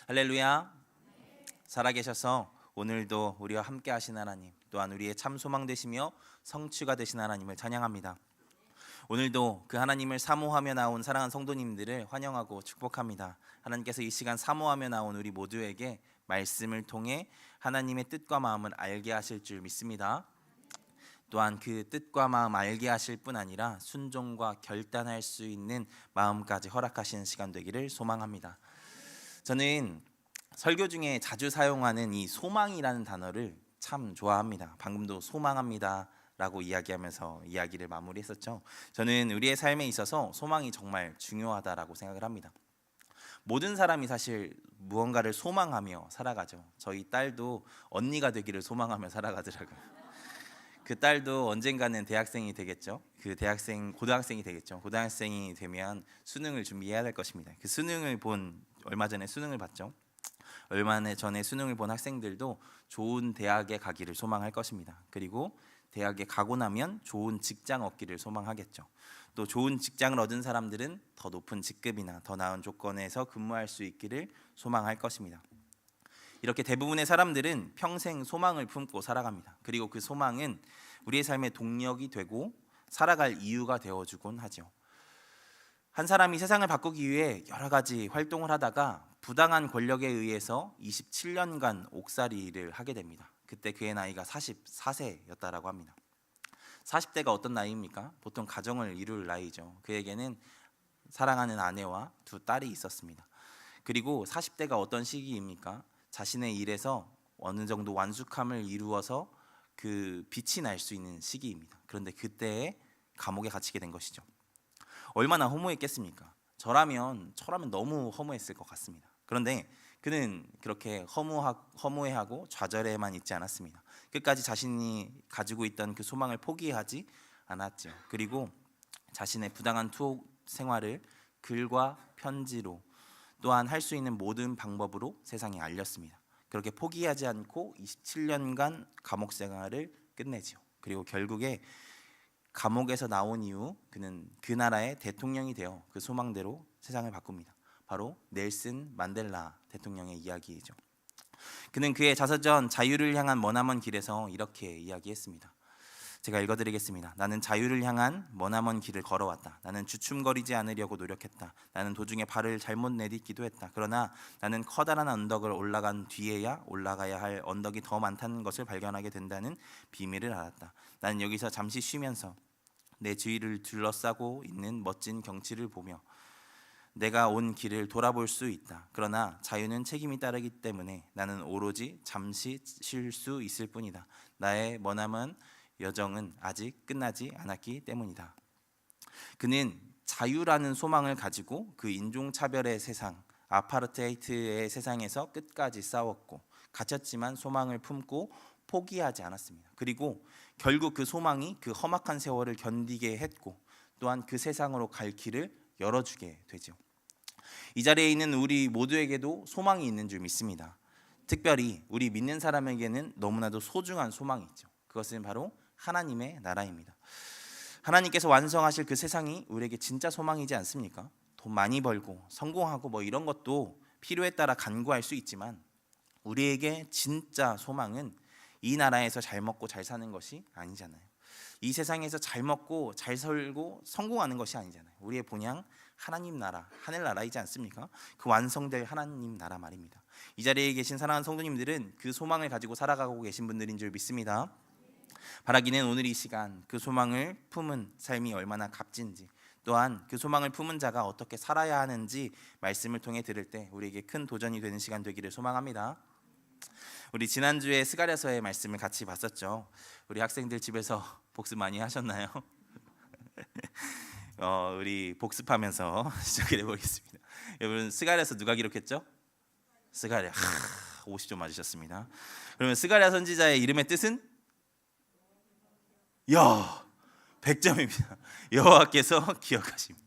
할렐루야. 살아계셔서 오늘도 우리와 함께 하신 하나님, 또한 우리의 참 소망 되시며 성취가 되신 하나님을 찬양합니다. 오늘도 그 하나님을 사모하며 나온 사랑하는 성도님들을 환영하고 축복합니다. 하나님께서 이 시간 사모하며 나온 우리 모두에게 말씀을 통해 하나님의 뜻과 마음을 알게 하실 줄 믿습니다. 또한 그 뜻과 마음 알게 하실 뿐 아니라 순종과 결단할 수 있는 마음까지 허락하시는 시간 되기를 소망합니다. 저는 설교 중에 자주 사용하는 이 소망이라는 단어를 참 좋아합니다. 방금도 소망합니다 라고 이야기하면서 이야기를 마무리했었죠. 저는 우리의 삶에 있어서 소망이 정말 중요하다라고 생각을 합니다. 모든 사람이 사실 무언가를 소망하며 살아가죠. 저희 딸도 언니가 되기를 소망하며 살아가더라고요. 그 딸도 언젠가는 대학생이 되겠죠. 고등학생이 되겠죠. 고등학생이 되면 수능을 준비해야 될 것입니다. 얼마 전에 수능을 봤죠. 얼마 전에 수능을 본 학생들도 좋은 대학에 가기를 소망할 것입니다. 그리고 대학에 가고 나면 좋은 직장 얻기를 소망하겠죠. 또 좋은 직장을 얻은 사람들은 더 높은 직급이나 더 나은 조건에서 근무할 수 있기를 소망할 것입니다. 이렇게 대부분의 사람들은 평생 소망을 품고 살아갑니다. 그리고 그 소망은 우리의 삶의 동력이 되고 살아갈 이유가 되어주곤 하죠. 한 사람이 세상을 바꾸기 위해 여러 가지 활동을 하다가 부당한 권력에 의해서 27년간 옥살이를 하게 됩니다. 그때 그의 나이가 44세였다라고 합니다. 40대가 어떤 나이입니까? 보통 가정을 이룰 나이죠. 그에게는 사랑하는 아내와 두 딸이 있었습니다. 그리고 40대가 어떤 시기입니까? 자신의 일에서 어느 정도 완숙함을 이루어서 그 빛이 날 수 있는 시기입니다. 그런데 그때에 감옥에 갇히게 된 것이죠. 얼마나 허무했겠습니까? 저라면 너무 허무했을 것 같습니다. 그런데 그는 그렇게 허무해하고 좌절해만 있지 않았습니다. 끝까지 자신이 가지고 있던 그 소망을 포기하지 않았죠. 그리고 자신의 부당한 투옥 생활을 글과 편지로 또한 할 수 있는 모든 방법으로 세상에 알렸습니다. 그렇게 포기하지 않고 27년간 감옥 생활을 끝내죠. 그리고 결국에 감옥에서 나온 이후 그는 그 나라의 대통령이 되어 그 소망대로 세상을 바꿉니다. 바로 넬슨 만델라 대통령의 이야기이죠. 그는 그의 자서전 자유를 향한 머나먼 길에서 이렇게 이야기했습니다. 제가 읽어드리겠습니다. 나는 자유를 향한 머나먼 길을 걸어왔다. 나는 주춤거리지 않으려고 노력했다. 나는 도중에 발을 잘못 내딛기도 했다. 그러나 나는 커다란 언덕을 올라간 뒤에야 올라가야 할 언덕이 더 많다는 것을 발견하게 된다는 비밀을 알았다. 나는 여기서 잠시 쉬면서 내 주위를 둘러싸고 있는 멋진 경치를 보며 내가 온 길을 돌아볼 수 있다. 그러나 자유는 책임이 따르기 때문에 나는 오로지 잠시 쉴 수 있을 뿐이다. 나의 머나먼 여정은 아직 끝나지 않았기 때문이다. 그는 자유라는 소망을 가지고 그 인종차별의 세상, 아파르테이트의 세상에서 끝까지 싸웠고 갇혔지만 소망을 품고 포기하지 않았습니다. 그리고 결국 그 소망이 그 험악한 세월을 견디게 했고 또한 그 세상으로 갈 길을 열어주게 되죠. 이 자리에 있는 우리 모두에게도 소망이 있는 줄 믿습니다. 특별히 우리 믿는 사람에게는 너무나도 소중한 소망이 있죠. 그것은 바로 하나님의 나라입니다. 하나님께서 완성하실 그 세상이 우리에게 진짜 소망이지 않습니까? 돈 많이 벌고 성공하고 이런 것도 필요에 따라 간구할 수 있지만 우리에게 진짜 소망은 이 나라에서 잘 먹고 잘 사는 것이 아니잖아요. 이 세상에서 잘 먹고 잘 살고 성공하는 것이 아니잖아요. 우리의 본향 하나님 나라, 하늘나라이지 않습니까? 그 완성될 하나님 나라 말입니다. 이 자리에 계신 사랑하는 성도님들은 그 소망을 가지고 살아가고 계신 분들인 줄 믿습니다. 바라기는 오늘 이 시간 그 소망을 품은 삶이 얼마나 값진지, 또한 그 소망을 품은 자가 어떻게 살아야 하는지 말씀을 통해 들을 때 우리에게 큰 도전이 되는 시간 되기를 소망합니다. 우리 지난주에 스가랴서의 말씀을 같이 봤었죠. 우리 학생들 집에서 복습 많이 하셨나요? 우리 복습하면서 시작을 해보겠습니다. 여러분 스가랴서 누가 기록했죠? 스가랴. 50점 맞으셨습니다. 그러면 스가랴 선지자의 이름의 뜻은? 100점입니다. 여호와께서 기억하십니다.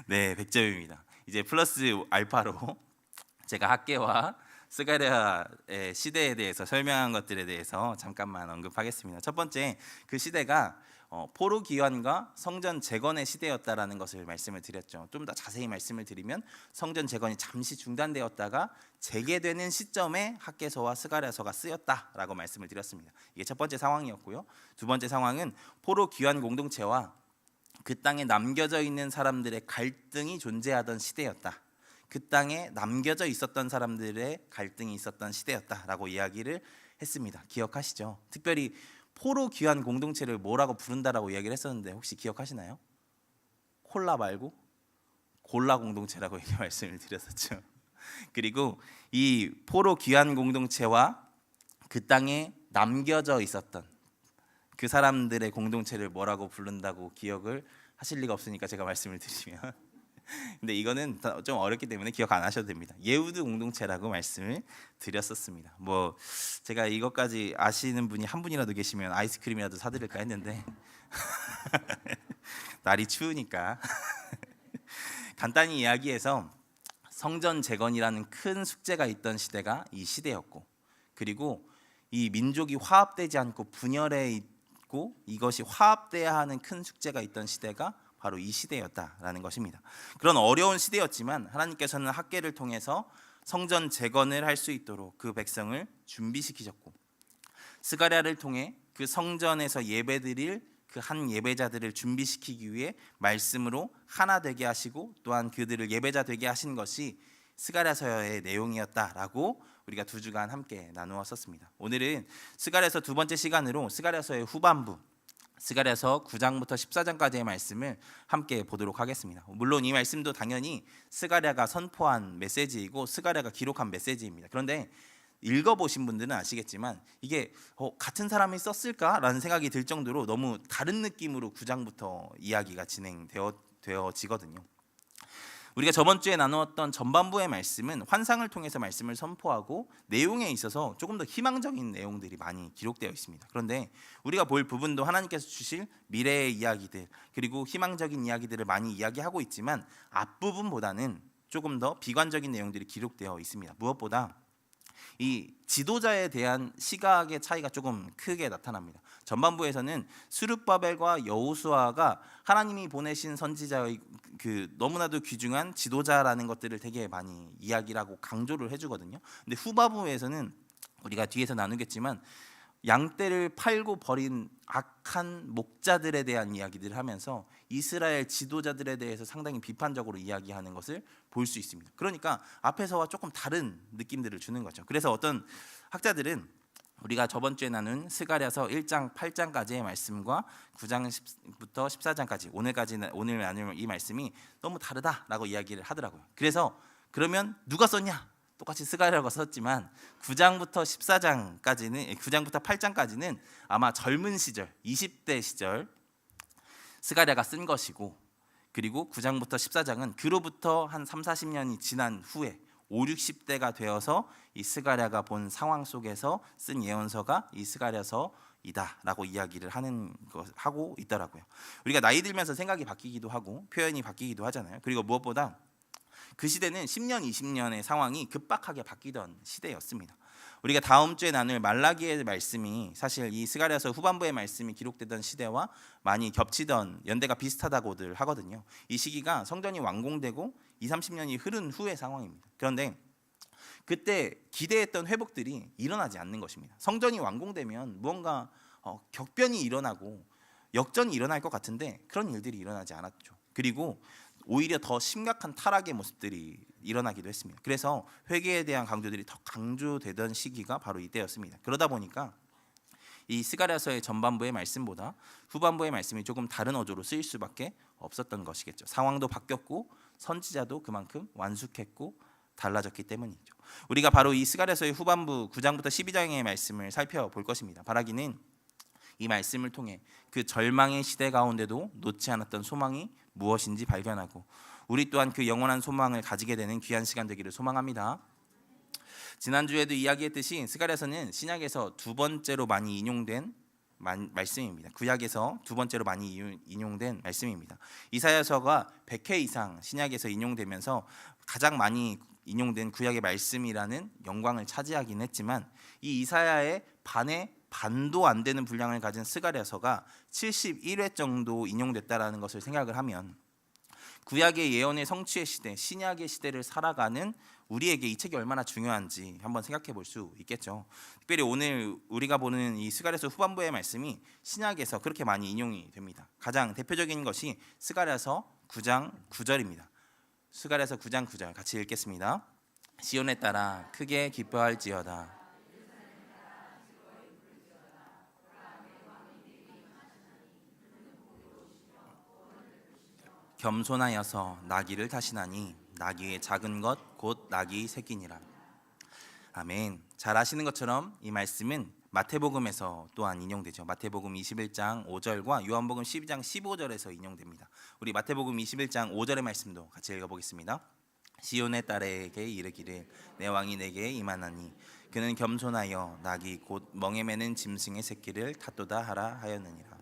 네, 100점입니다. 이제 플러스 알파로 제가 학계와 스가랴의 시대에 대해서 설명한 것들에 대해서 잠깐만 언급하겠습니다. 첫 번째, 그 시대가 포로 귀환과 성전 재건의 시대였다라는 것을 말씀을 드렸죠. 좀 더 자세히 말씀을 드리면 성전 재건이 잠시 중단되었다가 재개되는 시점에 학개서와 스가랴서가 쓰였다라고 말씀을 드렸습니다. 이게 첫 번째 상황이었고요. 두 번째 상황은 포로 귀환 공동체와 그 땅에 남겨져 있는 사람들의 갈등이 존재하던 시대였다. 그 땅에 남겨져 있었던 사람들의 갈등이 있었던 시대였다라고 이야기를 했습니다. 기억하시죠? 특별히 포로 귀환 공동체를 뭐라고 부른다라고 이야기를 했었는데 혹시 기억하시나요? 콜라 말고 골라 공동체라고 이렇게 말씀을 드렸었죠. 그리고 이 포로 귀환 공동체와 그 땅에 남겨져 있었던 그 사람들의 공동체를 뭐라고 부른다고 기억을 하실 리가 없으니까 제가 말씀을 드리면 근데 이거는 좀 어렵기 때문에 기억 안 하셔도 됩니다. 예후드 공동체라고 말씀을 드렸었습니다. 뭐 제가 이것까지 아시는 분이 한 분이라도 계시면 아이스크림이라도 사드릴까 했는데 날이 추우니까 간단히 이야기해서 성전 재건이라는 큰 숙제가 있던 시대가 이 시대였고, 그리고 이 민족이 화합되지 않고 분열해 있고 이것이 화합돼야 하는 큰 숙제가 있던 시대가 바로 이 시대였다라는 것입니다. 그런 어려운 시대였지만 하나님께서는 학개를 통해서 성전 재건을 할 수 있도록 그 백성을 준비시키셨고, 스가랴를 통해 그 성전에서 예배드릴 그 한 예배자들을 준비시키기 위해 말씀으로 하나 되게 하시고 또한 그들을 예배자 되게 하신 것이 스가랴서의 내용이었다라고 우리가 두 주간 함께 나누었었습니다. 오늘은 스가랴서 두 번째 시간으로 스가랴서의 후반부 스가랴서 9장부터 14장까지의 말씀을 함께 보도록 하겠습니다. 물론 이 말씀도 당연히 스가랴가 선포한 메시지이고 스가랴가 기록한 메시지입니다. 그런데 읽어보신 분들은 아시겠지만 이게 같은 사람이 썼을까라는 생각이 들 정도로 너무 다른 느낌으로 9장부터 이야기가 진행되어지거든요. 우리가 저번 주에 나누었던 전반부의 말씀은 환상을 통해서 말씀을 선포하고 내용에 있어서 조금 더 희망적인 내용들이 많이 기록되어 있습니다. 그런데 우리가 볼 부분도 하나님께서 주실 미래의 이야기들 그리고 희망적인 이야기들을 많이 이야기하고 있지만 앞부분보다는 조금 더 비관적인 내용들이 기록되어 있습니다. 무엇보다 이 지도자에 대한 시각의 차이가 조금 크게 나타납니다. 전반부에서는 스룹바벨과 여호수아가 하나님이 보내신 선지자의 그 너무나도 귀중한 지도자라는 것들을 되게 많이 이야기를 하고 강조를 해주거든요. 근데 후반부에서는 우리가 뒤에서 나누겠지만 양떼를 팔고 버린 악한 목자들에 대한 이야기들을 하면서 이스라엘 지도자들에 대해서 상당히 비판적으로 이야기하는 것을 볼 수 있습니다. 그러니까 앞에서와 조금 다른 느낌들을 주는 거죠. 그래서 어떤 학자들은 우리가 저번 주에 나눈 스가랴서 1장 8장까지의 말씀과 9장부터 14장까지 오늘 나눌 이 말씀이 너무 다르다라고 이야기를 하더라고요. 그래서 그러면 누가 썼냐? 똑같이 스가랴가 썼지만 9장부터 14장까지는 9장부터 8장까지는 아마 젊은 시절 20대 시절 스가랴가 쓴 것이고, 그리고 9장부터 14장은 그로부터 한 3, 40년이 지난 후에 5, 60대가 되어서 이 스가랴가 본 상황 속에서 쓴 예언서가 이 스가랴서이다라고 이야기를 하고 있더라고요. 우리가 나이 들면서 생각이 바뀌기도 하고 표현이 바뀌기도 하잖아요. 그리고 무엇보다 그 시대는 10년, 20년의 상황이 급박하게 바뀌던 시대였습니다. 우리가 다음 주에 나눌 말라기의 말씀이 사실 이 스가랴서 후반부의 말씀이 기록되던 시대와 많이 겹치던 연대가 비슷하다고들 하거든요. 이 시기가 성전이 완공되고 20, 30년이 흐른 후의 상황입니다. 그런데 그때 기대했던 회복들이 일어나지 않는 것입니다. 성전이 완공되면 무언가 격변이 일어나고 역전이 일어날 것 같은데 그런 일들이 일어나지 않았죠. 그리고 오히려 더 심각한 타락의 모습들이 일어나기도 했습니다. 그래서 회개에 대한 강조들이 더 강조되던 시기가 바로 이때였습니다. 그러다 보니까 이 스가랴서의 전반부의 말씀보다 후반부의 말씀이 조금 다른 어조로 쓰일 수밖에 없었던 것이겠죠. 상황도 바뀌었고 선지자도 그만큼 완숙했고 달라졌기 때문이죠. 우리가 바로 이 스가랴서의 후반부 9장부터 12장의 말씀을 살펴볼 것입니다. 바라기는 이 말씀을 통해 그 절망의 시대 가운데도 놓지 않았던 소망이 무엇인지 발견하고 우리 또한 그 영원한 소망을 가지게 되는 귀한 시간 되기를 소망합니다. 지난주에도 이야기했듯이 스가랴서는 신약에서 두 번째로 많이 인용된 말씀입니다. 구약에서 두 번째로 많이 인용된 말씀입니다. 이사야서가 100회 이상 신약에서 인용되면서 가장 많이 인용된 구약의 말씀이라는 영광을 차지하긴 했지만 이 이사야의 반의 반도 안 되는 분량을 가진 스가랴서가 71회 정도 인용됐다라는 것을 생각을 하면 구약의 예언의 성취의 시대, 신약의 시대를 살아가는 우리에게 이 책이 얼마나 중요한지 한번 생각해 볼 수 있겠죠. 특별히 오늘 우리가 보는 이 스가랴서 후반부의 말씀이 신약에서 그렇게 많이 인용이 됩니다. 가장 대표적인 것이 스가랴서 9장 9절입니다. 스가랴서 9장 9절 같이 읽겠습니다. 시온에 따라 크게 기뻐할지어다. 겸손하여서 나귀를 타시나니 나귀의 작은 것 곧 나귀 새끼니라. 아멘. 잘 아시는 것처럼 이 말씀은 마태복음에서 또한 인용되죠. 마태복음 21장 5절과 요한복음 12장 15절에서 인용됩니다. 우리 마태복음 21장 5절의 말씀도 같이 읽어보겠습니다. 시온의 딸에게 이르기를 내 왕이 내게 임하나니 그는 겸손하여 나귀 곧 멍에 매는 짐승의 새끼를 탓도다 하라 하였느니라.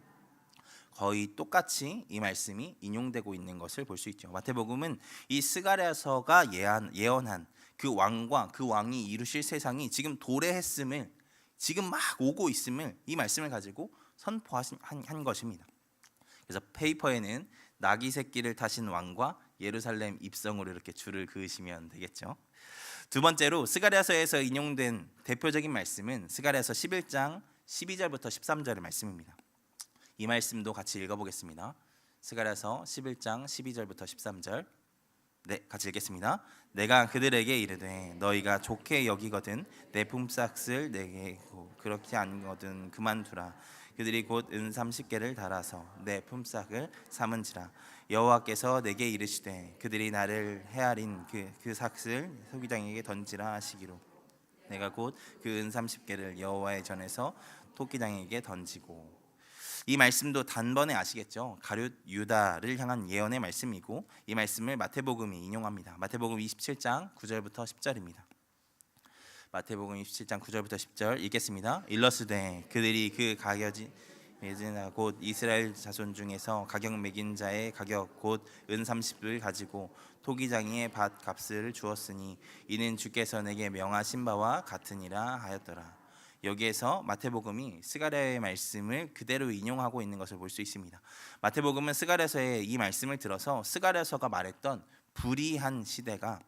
거의 똑같이 이 말씀이 인용되고 있는 것을 볼 수 있죠. 마태복음은 이 스가랴서가 예언한 그 왕과 그 왕이 이루실 세상이 지금 도래했음을, 지금 막 오고 있음을 이 말씀을 가지고 선포한 것입니다. 그래서 페이퍼에는 나귀 새끼를 타신 왕과 예루살렘 입성으로 이렇게 줄을 그으시면 되겠죠. 두 번째로 스가랴서에서 인용된 대표적인 말씀은 스가랴서 11장 12절부터 13절의 말씀입니다. 이 말씀도 같이 읽어보겠습니다. 스가랴서 11장 12절부터 13절. 네, 같이 읽겠습니다. 내가 그들에게 이르되 너희가 좋게 여기거든 내 품삯을 내게 그렇게 안거든 그만두라. 그들이 곧 은 30개를 달아서 내 품삯을 삼은지라. 여호와께서 내게 이르시되 그들이 나를 헤아린 그 삭을 소기장에게 던지라 하시기로 내가 곧 그 은 30개를 여호와의 전에서 토끼장에게 던지고. 이 말씀도 단번에 아시겠죠? 가룟 유다를 향한 예언의 말씀이고 이 말씀을 마태복음이 인용합니다. 마태복음 27장 9절부터 10절입니다. 마태복음 27장 9절부터 10절 읽겠습니다. 일러스되 그들이 그 가격이 곧 이스라엘 자손 중에서 가격 매긴 자의 가격 곧 은 30을 가지고 토기장이의 밭 값을 주었으니 이는 주께서 내게 명하신 바와 같으니라 하였더라. 여기에서 마태복음이 스가랴의 말씀을 그대로 인용하고 있는 것을 볼 수 있습니다. 마태복음은 스가랴서의 이 말씀을 들어서 스가랴서가 말했던 불의한 시대가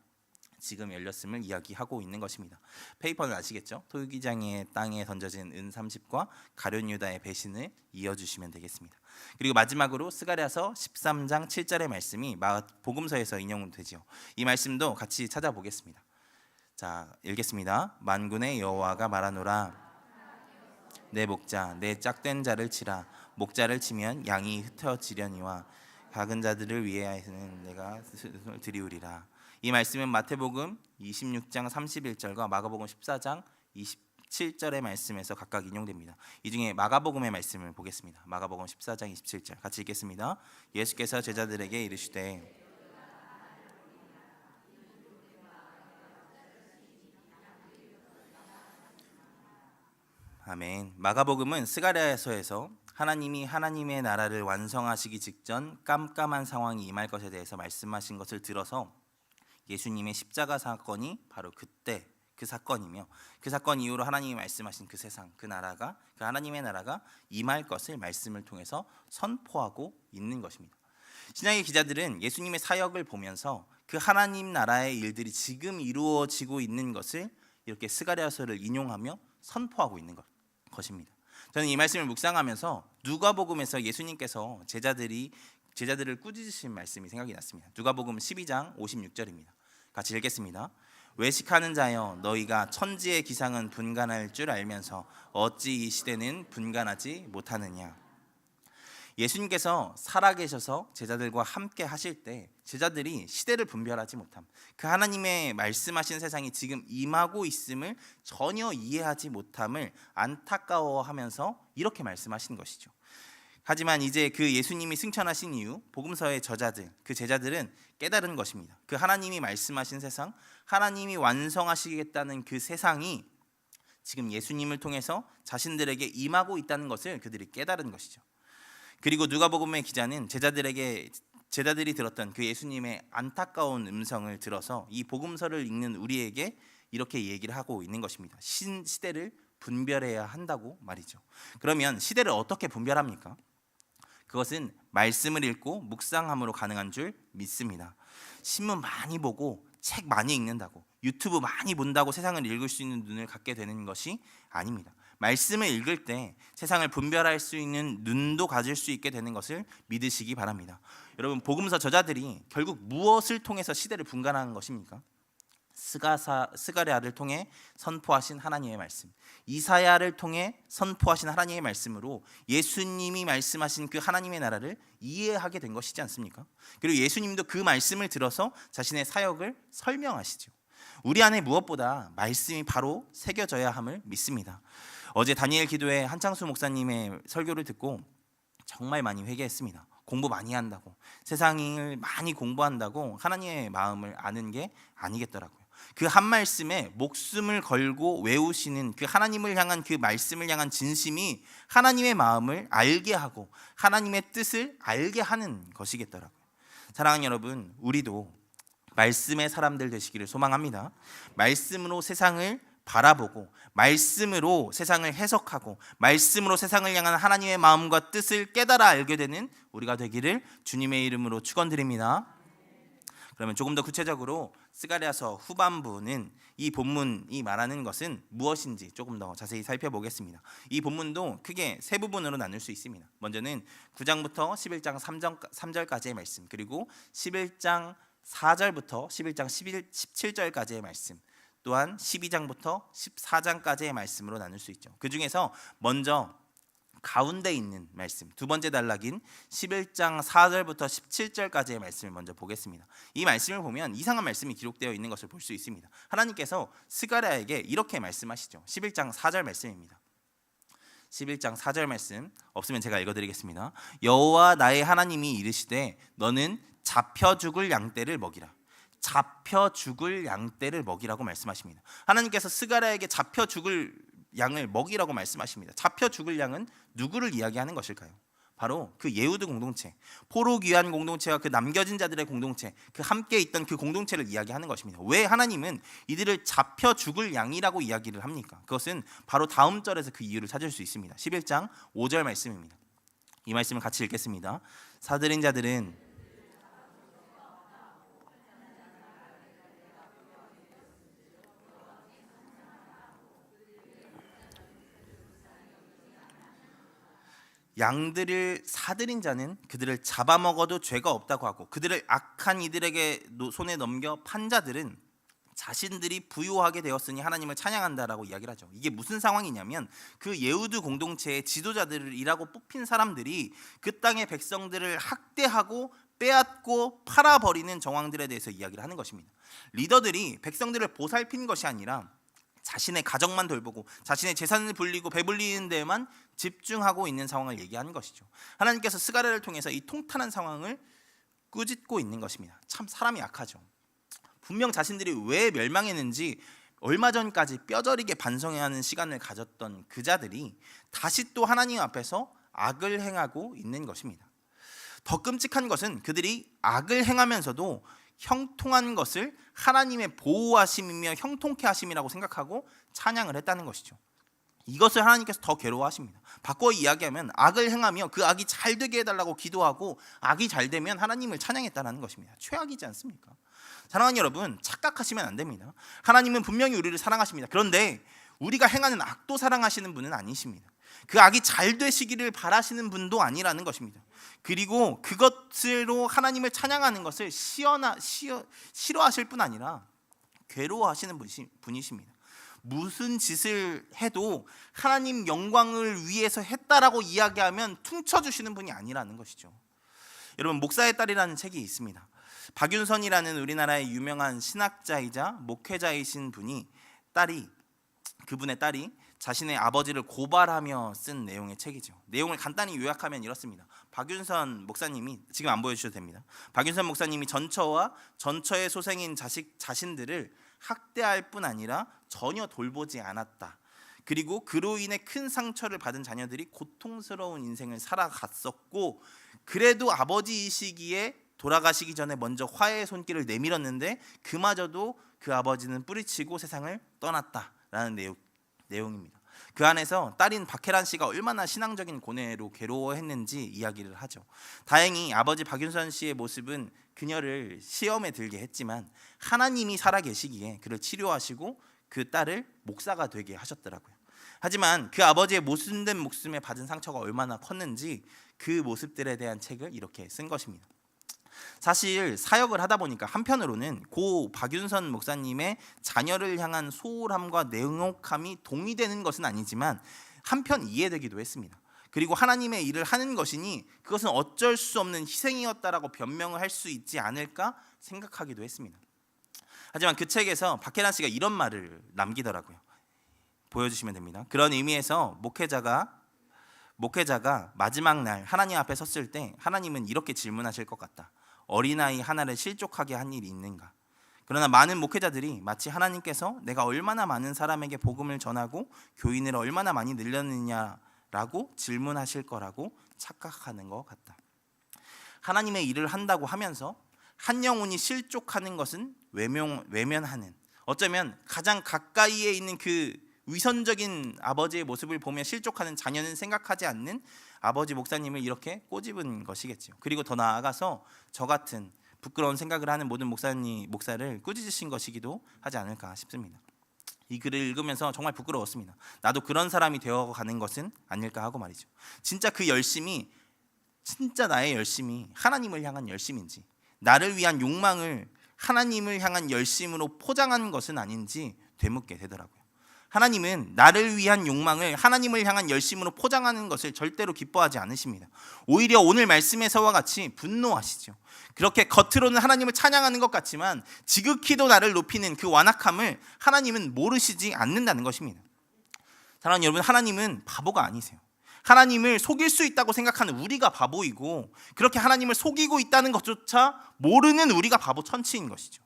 지금 열렸음을 이야기하고 있는 것입니다. 페이퍼는 아시겠죠? 토기장의 땅에 던져진 은 30과 가룟 유다의 배신을 이어주시면 되겠습니다. 그리고 마지막으로 스가랴서 13장 7절의 말씀이 복음서에서 인용되죠. 이 말씀도 같이 찾아보겠습니다. 자, 읽겠습니다. 만군의 여호와가 말하노라 내 목자 내 짝된 자를 치라. 목자를 치면 양이 흩어지려니와 작은 자들을 위해서는 내가 드리우리라. 이 말씀은 마태복음 26장 31절과 마가복음 14장 27절의 말씀에서 각각 인용됩니다. 이 중에 마가복음의 말씀을 보겠습니다. 마가복음 14장 27절 같이 읽겠습니다. 예수께서 제자들에게 이르시되 아멘. 마가복음은 스가랴서에서 하나님이 하나님의 나라를 완성하시기 직전 깜깜한 상황이 임할 것에 대해서 말씀하신 것을 들어서 예수님의 십자가 사건이 바로 그때 그 사건이며 그 사건 이후로 하나님이 말씀하신 그 세상, 그 나라가, 그 하나님의 나라가 임할 것을 말씀을 통해서 선포하고 있는 것입니다. 신약의 기자들은 예수님의 사역을 보면서 그 하나님 나라의 일들이 지금 이루어지고 있는 것을 이렇게 스가랴서를 인용하며 선포하고 있는 것입니다. 저는 이 말씀을 묵상하면서 누가복음에서 예수님께서 제자들을 꾸짖으신 말씀이 생각이 났습니다. 누가복음 12장 56절입니다. 같이 읽겠습니다. 외식하는 자여 너희가 천지의 기상은 분간할 줄 알면서 어찌 이 시대는 분간하지 못하느냐. 예수님께서 살아계셔서 제자들과 함께 하실 때 제자들이 시대를 분별하지 못함, 그 하나님의 말씀하신 세상이 지금 임하고 있음을 전혀 이해하지 못함을 안타까워하면서 이렇게 말씀하신 것이죠. 하지만 이제 그 예수님이 승천하신 이후 복음서의 저자들, 그 제자들은 깨달은 것입니다. 그 하나님이 말씀하신 세상, 하나님이 완성하시겠다는 그 세상이 지금 예수님을 통해서 자신들에게 임하고 있다는 것을 그들이 깨달은 것이죠. 그리고 누가복음의 기자는 제자들에게 제자들이 들었던 그 예수님의 안타까운 음성을 들어서 이 복음서를 읽는 우리에게 이렇게 얘기를 하고 있는 것입니다. 시대를 분별해야 한다고 말이죠. 그러면 시대를 어떻게 분별합니까? 그것은 말씀을 읽고 묵상함으로 가능한 줄 믿습니다. 신문 많이 보고 책 많이 읽는다고, 유튜브 많이 본다고 세상을 읽을 수 있는 눈을 갖게 되는 것이 아닙니다. 말씀을 읽을 때 세상을 분별할 수 있는 눈도 가질 수 있게 되는 것을 믿으시기 바랍니다. 여러분, 복음서 저자들이 결국 무엇을 통해서 시대를 분간하는 것입니까? 스가랴를 통해 선포하신 하나님의 말씀, 이사야를 통해 선포하신 하나님의 말씀으로 예수님이 말씀하신 그 하나님의 나라를 이해하게 된 것이지 않습니까? 그리고 예수님도 그 말씀을 들어서 자신의 사역을 설명하시죠. 우리 안에 무엇보다 말씀이 바로 새겨져야 함을 믿습니다. 어제 다니엘 기도회 한창수 목사님의 설교를 듣고 정말 많이 회개했습니다. 공부 많이 한다고, 세상을 많이 공부한다고 하나님의 마음을 아는 게 아니겠더라고요. 그 한 말씀에 목숨을 걸고 외우시는 그 하나님을 향한 그 말씀을 향한 진심이 하나님의 마음을 알게 하고 하나님의 뜻을 알게 하는 것이겠더라고요. 사랑하는 여러분, 우리도 말씀의 사람들 되시기를 소망합니다. 말씀으로 세상을 바라보고 말씀으로 세상을 해석하고 말씀으로 세상을 향한 하나님의 마음과 뜻을 깨달아 알게 되는 우리가 되기를 주님의 이름으로 축원드립니다. 그러면 조금 더 구체적으로 스가랴서 후반부는 이 본문이 말하는 것은 무엇인지 조금 더 자세히 살펴보겠습니다. 이 본문도 크게 세 부분으로 나눌 수 있습니다. 먼저는 9장부터 11장 3절까지의 말씀, 그리고 11장 4절부터 11장 17절까지의 말씀, 또한 12장부터 14장까지의 말씀으로 나눌 수 있죠. 그 중에서 먼저 가운데 있는 말씀, 두 번째 단락인 11장 4절부터 17절까지의 말씀을 먼저 보겠습니다. 이 말씀을 보면 이상한 말씀이 기록되어 있는 것을 볼 수 있습니다. 하나님께서 스가랴에게 이렇게 말씀하시죠. 11장 4절 말씀입니다. 11장 4절 말씀, 없으면 제가 읽어드리겠습니다. 여호와 나의 하나님이 이르시되 너는 잡혀 죽을 양떼를 먹이라. 잡혀 죽을 양떼를 먹이라고 말씀하십니다. 하나님께서 스가랴에게 잡혀 죽을 양을 먹이라고 말씀하십니다. 잡혀 죽을 양은 누구를 이야기하는 것일까요? 바로 그 예후드 공동체, 포로 귀환 공동체와 그 남겨진 자들의 공동체, 그 함께 있던 그 공동체를 이야기하는 것입니다. 왜 하나님은 이들을 잡혀 죽을 양이라고 이야기를 합니까? 그것은 바로 다음 절에서 그 이유를 찾을 수 있습니다. 11장 5절 말씀입니다. 이 말씀을 같이 읽겠습니다. 사들인 자들은 양들을 사들인 자는 그들을 잡아먹어도 죄가 없다고 하고 그들을 악한 이들에게 손에 넘겨 판 자들은 자신들이 부유하게 되었으니 하나님을 찬양한다라고 이야기를 하죠. 이게 무슨 상황이냐면 그 예후드 공동체의 지도자들이라고 뽑힌 사람들이 그 땅의 백성들을 학대하고 빼앗고 팔아버리는 정황들에 대해서 이야기를 하는 것입니다. 리더들이 백성들을 보살핀 것이 아니라 자신의 가정만 돌보고 자신의 재산을 불리고 배불리는 데에만 집중하고 있는 상황을 얘기하는 것이죠. 하나님께서 스가랴를 통해서 이 통탄한 상황을 꾸짖고 있는 것입니다. 참 사람이 약하죠. 분명 자신들이 왜 멸망했는지 얼마 전까지 뼈저리게 반성해야 하는 시간을 가졌던 그 자들이 다시 또 하나님 앞에서 악을 행하고 있는 것입니다. 더 끔찍한 것은 그들이 악을 행하면서도 형통한 것을 하나님의 보호하심이며 형통케 하심이라고 생각하고 찬양을 했다는 것이죠. 이것을 하나님께서 더 괴로워하십니다. 바꿔 이야기하면 악을 행하며 그 악이 잘 되게 해달라고 기도하고 악이 잘 되면 하나님을 찬양했다는 것입니다. 최악이지 않습니까? 사랑하는 여러분, 착각하시면 안 됩니다. 하나님은 분명히 우리를 사랑하십니다. 그런데 우리가 행하는 악도 사랑하시는 분은 아니십니다. 그 악이 잘 되시기를 바라시는 분도 아니라는 것입니다. 그리고 그것으로 하나님을 찬양하는 것을 싫어하실 뿐 아니라 괴로워하시는 분이십니다. 무슨 짓을 해도 하나님 영광을 위해서 했다라고 이야기하면 퉁쳐주시는 분이 아니라는 것이죠. 여러분, 목사의 딸이라는 책이 있습니다. 박윤선이라는 우리나라의 유명한 신학자이자 목회자이신 그분의 딸이 자신의 아버지를 고발하며 쓴 내용의 책이죠. 내용을 간단히 요약하면 이렇습니다. 박윤선 목사님이, 지금 안 보여주셔도 됩니다. 박윤선 목사님이 전처와 전처의 소생인 자신들을 학대할 뿐 아니라 전혀 돌보지 않았다. 그리고 그로 인해 큰 상처를 받은 자녀들이 고통스러운 인생을 살아갔었고, 그래도 아버지이시기에 돌아가시기 전에 먼저 화해의 손길을 내밀었는데 그마저도 그 아버지는 뿌리치고 세상을 떠났다라는 내용입니다. 그 안에서 딸인 박혜란 씨가 얼마나 신앙적인 고뇌로 괴로워했는지 이야기를 하죠. 다행히 아버지 박윤선 씨의 모습은 그녀를 시험에 들게 했지만 하나님이 살아계시기에 그를 치료하시고 그 딸을 목사가 되게 하셨더라고요. 하지만 그 아버지의 모순된 목숨에 받은 상처가 얼마나 컸는지 그 모습들에 대한 책을 이렇게 쓴 것입니다. 사실 사역을 하다 보니까 한편으로는 고 박윤선 목사님의 자녀를 향한 소홀함과 냉혹함이 동의되는 것은 아니지만 한편 이해되기도 했습니다. 그리고 하나님의 일을 하는 것이니 그것은 어쩔 수 없는 희생이었다라고 변명을 할 수 있지 않을까 생각하기도 했습니다. 하지만 그 책에서 박혜란 씨가 이런 말을 남기더라고요. 보여주시면 됩니다. 그런 의미에서 목회자가 마지막 날 하나님 앞에 섰을 때 하나님은 이렇게 질문하실 것 같다. 어린아이 하나를 실족하게 한 일이 있는가? 그러나 많은 목회자들이 마치 하나님께서 내가 얼마나 많은 사람에게 복음을 전하고 교인을 얼마나 많이 늘렸느냐라고 질문하실 거라고 착각하는 것 같다. 하나님의 일을 한다고 하면서 한 영혼이 실족하는 것은 외면하는, 어쩌면 가장 가까이에 있는 그 위선적인 아버지의 모습을 보며 실족하는 자녀는 생각하지 않는 아버지 목사님을 이렇게 꼬집은 것이겠죠. 그리고 더 나아가서 저 같은 부끄러운 생각을 하는 모든 목사를 꾸짖으신 것이기도 하지 않을까 싶습니다. 이 글을 읽으면서 정말 부끄러웠습니다. 나도 그런 사람이 되어가는 것은 아닐까 하고 말이죠. 진짜 그 열심이 진짜 나의 열심이 하나님을 향한 열심인지, 나를 위한 욕망을 하나님을 향한 열심으로 포장한 것은 아닌지 되묻게 되더라고요. 하나님은 나를 위한 욕망을 하나님을 향한 열심으로 포장하는 것을 절대로 기뻐하지 않으십니다. 오히려 오늘 말씀에서와 같이 분노하시죠. 그렇게 겉으로는 하나님을 찬양하는 것 같지만 지극히도 나를 높이는 그 완악함을 하나님은 모르시지 않는다는 것입니다. 사랑하는 여러분, 하나님은 바보가 아니세요. 하나님을 속일 수 있다고 생각하는 우리가 바보이고, 그렇게 하나님을 속이고 있다는 것조차 모르는 우리가 바보 천치인 것이죠.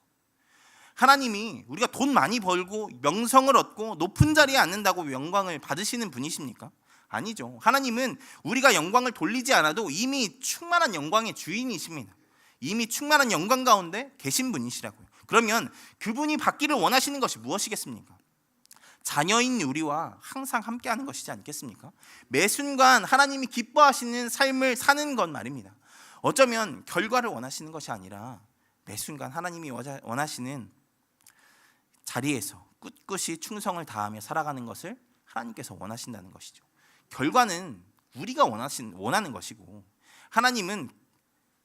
하나님이 우리가 돈 많이 벌고 명성을 얻고 높은 자리에 앉는다고 영광을 받으시는 분이십니까? 아니죠. 하나님은 우리가 영광을 돌리지 않아도 이미 충만한 영광의 주인이십니다. 이미 충만한 영광 가운데 계신 분이시라고요. 그러면 그분이 받기를 원하시는 것이 무엇이겠습니까? 자녀인 우리와 항상 함께하는 것이지 않겠습니까? 매 순간 하나님이 기뻐하시는 삶을 사는 것 말입니다. 어쩌면 결과를 원하시는 것이 아니라 매 순간 하나님이 원하시는 자리에서 꿋꿋이 충성을 다하며 살아가는 것을 하나님께서 원하신다는 것이죠. 결과는 우리가 원하는 것이고, 하나님은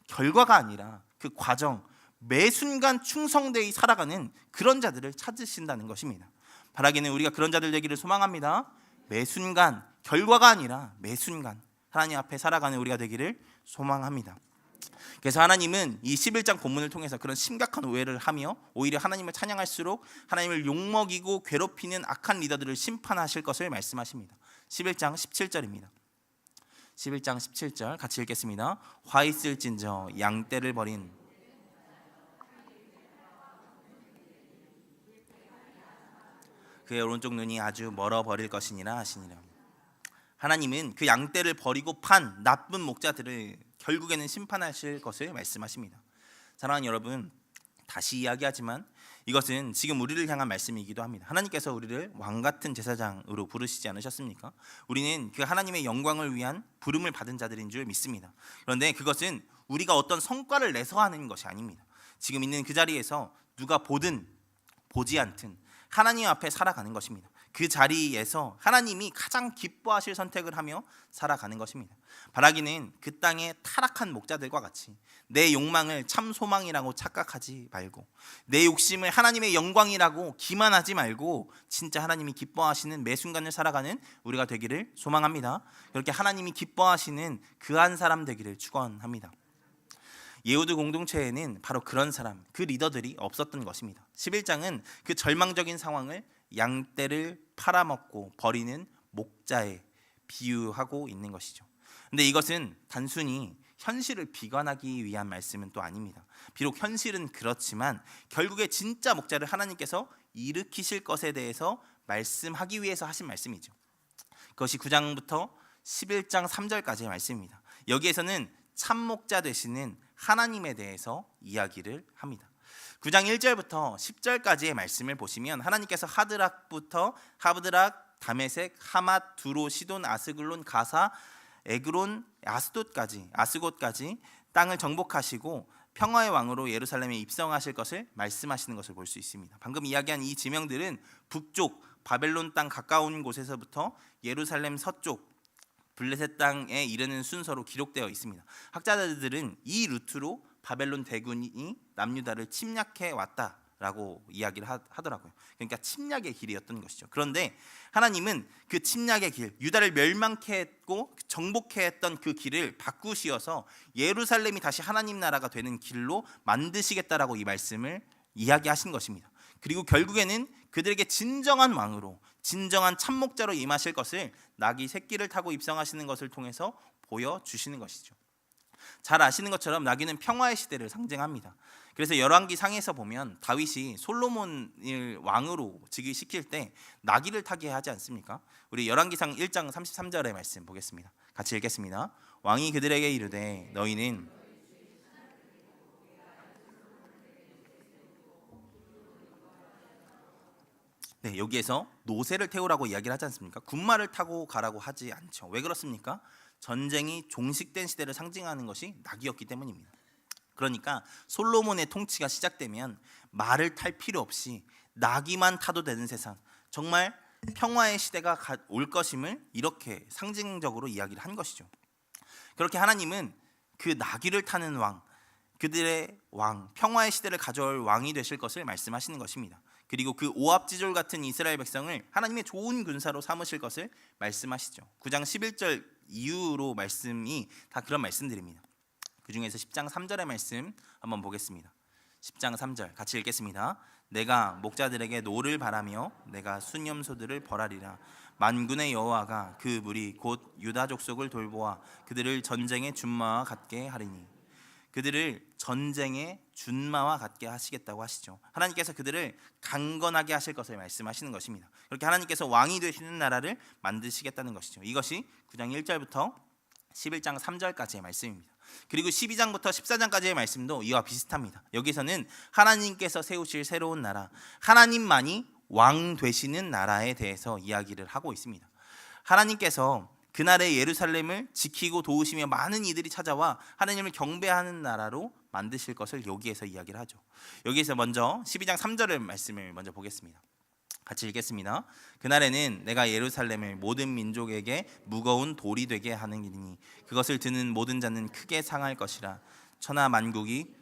결과가 아니라 그 과정, 매 순간 충성되이 살아가는 그런 자들을 찾으신다는 것입니다. 바라기는 우리가 그런 자들 되기를 소망합니다. 매 순간, 결과가 아니라 매 순간 하나님 앞에 살아가는 우리가 되기를 소망합니다. 그래서 하나님은 이 11장 본문을 통해서 그런 심각한 오해를 하며 오히려 하나님을 찬양할수록 하나님을 욕먹이고 괴롭히는 악한 리더들을 심판하실 것을 말씀하십니다. 11장 17절입니다. 11장 17절 같이 읽겠습니다. 화 있을진저 양떼를 버린 그의 오른쪽 눈이 아주 멀어 버릴 것이니라 하시니라. 하나님은 그 양떼를 버리고 판 나쁜 목자들을 결국에는 심판하실 것을 말씀하십니다. 사랑하는 여러분, 다시 이야기하지만 이것은 지금 우리를 향한 말씀이기도 합니다. 하나님께서 우리를 왕같은 제사장으로 부르시지 않으셨습니까? 우리는 그 하나님의 영광을 위한 부름을 받은 자들인 줄 믿습니다. 그런데 그것은 우리가 어떤 성과를 내서 하는 것이 아닙니다. 지금 있는 그 자리에서 누가 보든 보지 않든 하나님 앞에 살아가는 것입니다. 그 자리에서 하나님이 가장 기뻐하실 선택을 하며 살아가는 것입니다. 바라기는 그 땅의 타락한 목자들과 같이 내 욕망을 참 소망이라고 착각하지 말고, 내 욕심을 하나님의 영광이라고 기만하지 말고 진짜 하나님이 기뻐하시는 매 순간을 살아가는 우리가 되기를 소망합니다. 그렇게 하나님이 기뻐하시는 그 한 사람 되기를 축원합니다. 예후드 공동체에는 바로 그런 사람, 그 리더들이 없었던 것입니다. 11장은 그 절망적인 상황을 양떼를 팔아먹고 버리는 목자에 비유하고 있는 것이죠. 근데 이것은 단순히 현실을 비관하기 위한 말씀은 또 아닙니다. 비록 현실은 그렇지만 결국에 진짜 목자를 하나님께서 일으키실 것에 대해서 말씀하기 위해서 하신 말씀이죠. 그것이 9장부터 11장 3절까지의 말씀입니다. 여기에서는 참목자 되시는 하나님에 대해서 이야기를 합니다. 9장 1절부터 10절까지의 말씀을 보시면 하나님께서 하드락부터 하드락, 다메섹, 하맛, 두로, 시돈, 아스글론, 가사, 에그론, 아스곶까지 땅을 정복하시고 평화의 왕으로 예루살렘에 입성하실 것을 말씀하시는 것을 볼 수 있습니다. 방금 이야기한 이 지명들은 북쪽 바벨론 땅 가까운 곳에서부터 예루살렘 서쪽 블레셋 땅에 이르는 순서로 기록되어 있습니다. 학자들은 이 루트로 바벨론 대군이 남유다를 침략해 왔다라고 이야기를 하더라고요. 그러니까 침략의 길이었던 것이죠. 그런데 하나님은 그 침략의 길, 유다를 멸망케 했고 정복해 했던 그 길을 바꾸시어서 예루살렘이 다시 하나님 나라가 되는 길로 만드시겠다라고 이 말씀을 이야기하신 것입니다. 그리고 결국에는 그들에게 진정한 왕으로, 진정한 참목자로 임하실 것을 나귀 새끼를 타고 입성하시는 것을 통해서 보여주시는 것이죠. 잘 아시는 것처럼 나귀는 평화의 시대를 상징합니다. 그래서 열왕기 상에서 보면 다윗이 솔로몬을 왕으로 즉위시킬 때 나귀를 타게 하지 않습니까? 우리 열왕기상 1장 33절의 말씀 보겠습니다. 같이 읽겠습니다. 왕이 그들에게 이르되 너희는 여기에서 노새를 태우라고 이야기를 하지 않습니까? 군마를 타고 가라고 하지 않죠. 왜 그렇습니까? 전쟁이 종식된 시대를 상징하는 것이 나귀였기 때문입니다. 그러니까 솔로몬의 통치가 시작되면 말을 탈 필요 없이 나귀만 타도 되는 세상, 정말 평화의 시대가 올 것임을 이렇게 상징적으로 이야기를 한 것이죠. 그렇게 하나님은 그 나귀를 타는 왕, 그들의 왕, 평화의 시대를 가져올 왕이 되실 것을 말씀하시는 것입니다. 그리고 그 오합지졸 같은 이스라엘 백성을 하나님의 좋은 군사로 삼으실 것을 말씀하시죠. 9장 11절 이후로 말씀이 다 그런 말씀들입니다. 그 중에서 10장 3절의 말씀 한번 보겠습니다. 10장 3절 같이 읽겠습니다. 내가 목자들에게 노를 바라며 내가 순념소들을 벌하리라. 만군의 여호와가 그 무리 곧 유다 족속을 돌보아 그들을 전쟁의 준마와 같게 하리니. 그들을 전쟁의 준마와 같게 하시겠다고 하시죠. 하나님께서 그들을 강건하게 하실 것을 말씀하시는 것입니다. 그렇게 하나님께서 왕이 되시는 나라를 만드시겠다는 것이죠. 이것이 9장 1절부터 11장 3절까지의 말씀입니다. 그리고 12장부터 14장까지의 말씀도 이와 비슷합니다. 여기서는 하나님께서 세우실 새로운 나라, 하나님만이 왕 되시는 나라에 대해서 이야기를 하고 있습니다. 하나님께서 그날의 예루살렘을 지키고 도우시며 많은 이들이 찾아와 하나님을 경배하는 나라로 만드실 것을 여기에서 이야기를 하죠. 여기에서 먼저 12장 3절의 말씀을 먼저 보겠습니다. 같이 읽겠습니다. 그날에는 내가 예루살렘을 모든 민족에게 무거운 돌이 되게 하는 일이니 그것을 드는 모든 자는 크게 상할 것이라. 천하 만국이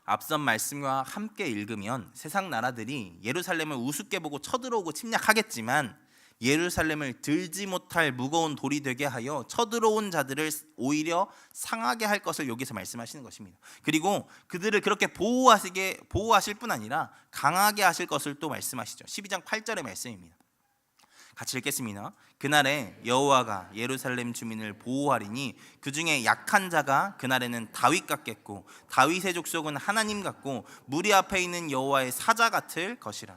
앞선 말씀과 함께 읽으면 세상 나라들이 예루살렘을 우습게 보고 쳐들어오고 침략하겠지만 예루살렘을 들지 못할 무거운 돌이 되게 하여 쳐들어온 자들을 오히려 상하게 할 것을 여기서 말씀하시는 것입니다. 그리고 그들을 그렇게 보호하실 뿐 아니라 강하게 하실 것을 또 말씀하시죠. 12장 8절의 말씀입니다. 같이 읽겠습니다. 그날에 여호와가 예루살렘 주민을 보호하리니 그 중에 약한 자가 그날에는 다윗 같겠고 다윗의 족속은 하나님 같고 무리 앞에 있는 여호와의 사자 같을 것이라.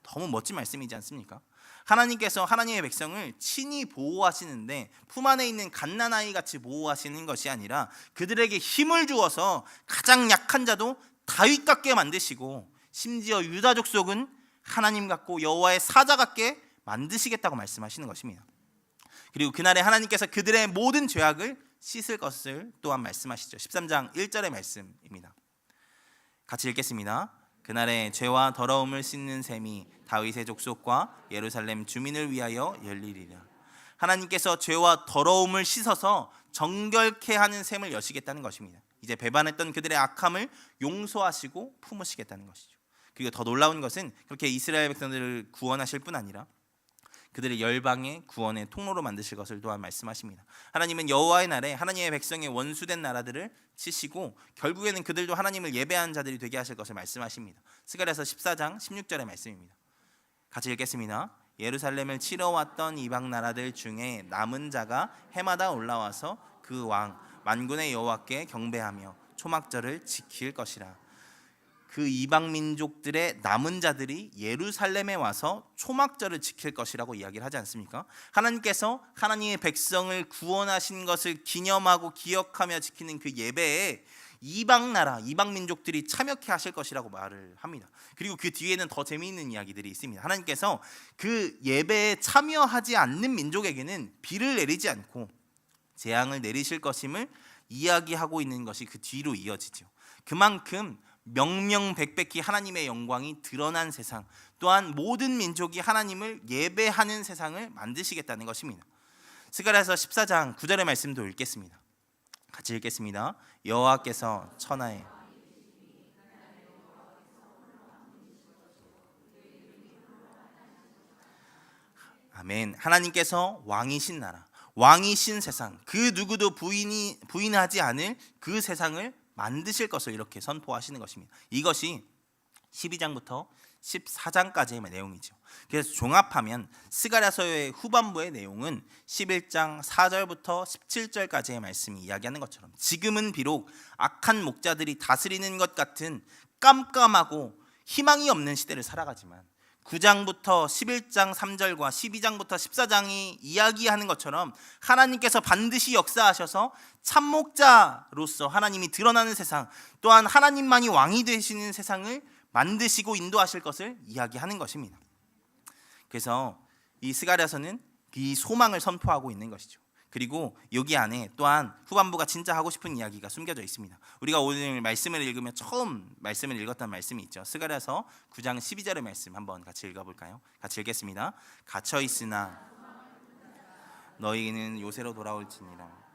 너무 멋진 말씀이지 않습니까? 하나님께서 하나님의 백성을 친히 보호하시는데 품 안에 있는 갓난아이 같이 보호하시는 것이 아니라 그들에게 힘을 주어서 가장 약한 자도 다윗 같게 만드시고 심지어 유다 족속은 하나님 같고 여호와의 사자 같게 만드시겠다고 말씀하시는 것입니다. 그리고 그날에 하나님께서 그들의 모든 죄악을 씻을 것을 또한 말씀하시죠. 13장 1절의 말씀입니다. 같이 읽겠습니다. 그날에 죄와 더러움을 씻는 셈이 다윗의 족속과 예루살렘 주민을 위하여 열리리라. 하나님께서 죄와 더러움을 씻어서 정결케 하는 셈을 여시겠다는 것입니다. 이제 배반했던 그들의 악함을 용서하시고 품으시겠다는 것이죠. 그리고 더 놀라운 것은 그렇게 이스라엘 백성들을 구원하실 뿐 아니라 그들의 열방의 구원의 통로로 만드실 것을 또한 말씀하십니다. 하나님은 여호와의 날에 하나님의 백성의 원수된 나라들을 치시고 결국에는 그들도 하나님을 예배하는 자들이 되게 하실 것을 말씀하십니다. 스가랴서 14장 16절의 말씀입니다. 같이 읽겠습니다. 예루살렘을 치러 왔던 이방 나라들 중에 남은 자가 해마다 올라와서 그 왕 만군의 여호와께 경배하며 초막절을 지킬 것이라. 그 이방 민족들의 남은 자들이 예루살렘에 와서 초막절을 지킬 것이라고 이야기를 하지 않습니까? 하나님께서 하나님의 백성을 구원하신 것을 기념하고 기억하며 지키는 그 예배에 이방 나라, 이방 민족들이 참여케 하실 것이라고 말을 합니다. 그리고 그 뒤에는 더 재미있는 이야기들이 있습니다. 하나님께서 그 예배에 참여하지 않는 민족에게는 비를 내리지 않고 재앙을 내리실 것임을 이야기하고 있는 것이 그 뒤로 이어지죠. 그만큼 명명백백히 하나님의 영광이 드러난 세상, 또한 모든 민족이 하나님을 예배하는 세상을 만드시겠다는 것입니다. 스가랴서 14장 9절의 말씀도 읽겠습니다. 같이 읽겠습니다. 여호와께서 천하에 아멘. 하나님께서 왕이신 나라, 왕이신 세상, 그 누구도 부인하지 않을 그 세상을 만드실 것을 이렇게 선포하시는 것입니다. 이것이 12장부터 14장까지의 내용이죠. 그래서 종합하면 스가랴서의 후반부의 내용은 11장 4절부터 17절까지의 말씀이 이야기하는 것처럼 지금은 비록 악한 목자들이 다스리는 것 같은 깜깜하고 희망이 없는 시대를 살아가지만 9장부터 11장 3절과 12장부터 14장이 이야기하는 것처럼 하나님께서 반드시 역사하셔서 참목자로서 하나님이 드러나는 세상, 또한 하나님만이 왕이 되시는 세상을 만드시고 인도하실 것을 이야기하는 것입니다. 그래서 이 스가랴서는 이 소망을 선포하고 있는 것이죠. 그리고 여기 안에 또한 후반부가 진짜 하고 싶은 이야기가 숨겨져 있습니다. 우리가 오늘 말씀을 읽으면 처음 말씀을 읽었던 말씀이 있죠. 스가랴서 9장 12절의 말씀 한번 같이 읽어볼까요? 같이 읽겠습니다. 갇혀 있으나 너희는 요새로 돌아올지니라.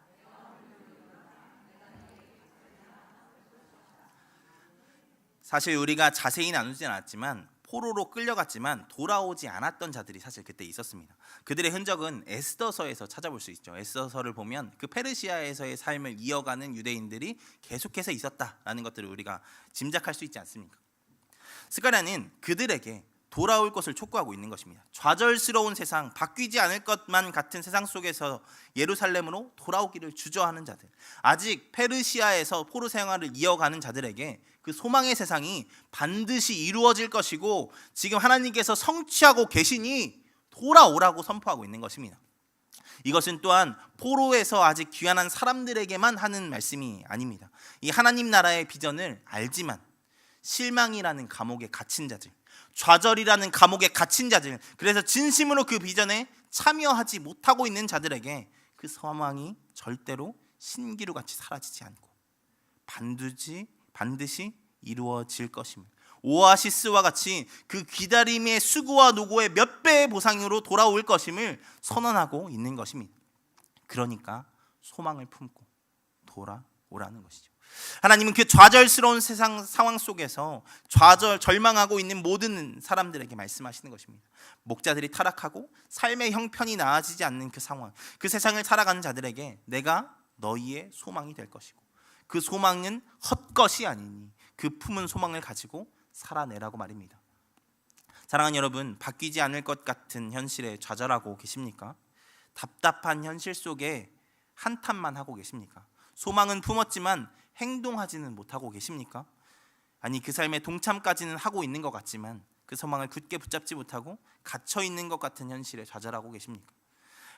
사실 우리가 자세히 나누진 않았지만 포로로 끌려갔지만 돌아오지 않았던 자들이 사실 그때 있었습니다. 그들의 흔적은 에스더서에서 찾아볼 수 있죠. 에스더서를 보면 그 페르시아에서의 삶을 이어가는 유대인들이 계속해서 있었다라는 것들을 우리가 짐작할 수 있지 않습니까? 스가랴는 그들에게 돌아올 것을 촉구하고 있는 것입니다. 좌절스러운 세상, 바뀌지 않을 것만 같은 세상 속에서 예루살렘으로 돌아오기를 주저하는 자들, 아직 페르시아에서 포로 생활을 이어가는 자들에게 그 소망의 세상이 반드시 이루어질 것이고 지금 하나님께서 성취하고 계시니 돌아오라고 선포하고 있는 것입니다. 이것은 또한 포로에서 아직 귀환한 사람들에게만 하는 말씀이 아닙니다. 이 하나님 나라의 비전을 알지만 실망이라는 감옥에 갇힌 자들, 좌절이라는 감옥에 갇힌 자들, 그래서 진심으로 그 비전에 참여하지 못하고 있는 자들에게 그 소망이 절대로 신기루같이 사라지지 않고 반드시 이루어질 것입니다. 오아시스와 같이 그 기다림의 수고와 노고의 몇 배의 보상으로 돌아올 것임을 선언하고 있는 것입니다. 그러니까 소망을 품고 돌아오라는 것이죠. 하나님은 그 좌절스러운 세상 상황 속에서 절망하고 있는 모든 사람들에게 말씀하시는 것입니다. 목자들이 타락하고 삶의 형편이 나아지지 않는 그 상황, 그 세상을 살아가는 자들에게 내가 너희의 소망이 될 것이고 그 소망은 헛것이 아니니 그 품은 소망을 가지고 살아내라고 말입니다. 사랑하는 여러분, 바뀌지 않을 것 같은 현실에 좌절하고 계십니까? 답답한 현실 속에 한탄만 하고 계십니까? 소망은 품었지만 행동하지는 못하고 계십니까? 아니, 그 삶에 동참까지는 하고 있는 것 같지만 그 소망을 굳게 붙잡지 못하고 갇혀 있는 것 같은 현실에 좌절하고 계십니까?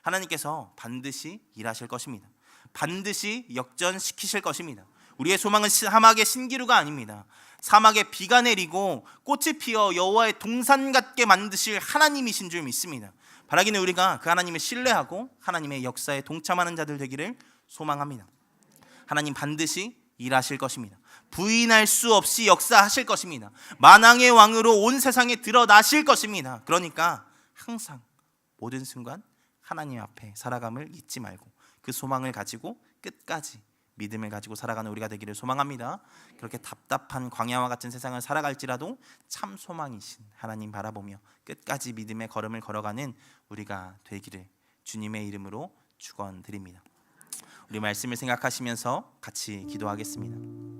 하나님께서 반드시 일하실 것입니다. 반드시 역전시키실 것입니다. 우리의 소망은 사막의 신기루가 아닙니다. 사막에 비가 내리고 꽃이 피어 여호와의 동산 같게 만드실 하나님이신 줄 믿습니다. 바라기는 우리가 그 하나님을 신뢰하고 하나님의 역사에 동참하는 자들 되기를 소망합니다. 하나님 반드시 일하실 것입니다. 부인할 수 없이 역사하실 것입니다. 만왕의 왕으로 온 세상에 드러나실 것입니다. 그러니까 항상 모든 순간 하나님 앞에 살아감을 잊지 말고 그 소망을 가지고 끝까지 믿음을 가지고 살아가는 우리가 되기를 소망합니다. 그렇게 답답한 광야와 같은 세상을 살아갈지라도 참 소망이신 하나님 바라보며 끝까지 믿음의 걸음을 걸어가는 우리가 되기를 주님의 이름으로 축원드립니다. 우리 말씀을 생각하시면서 같이 기도하겠습니다.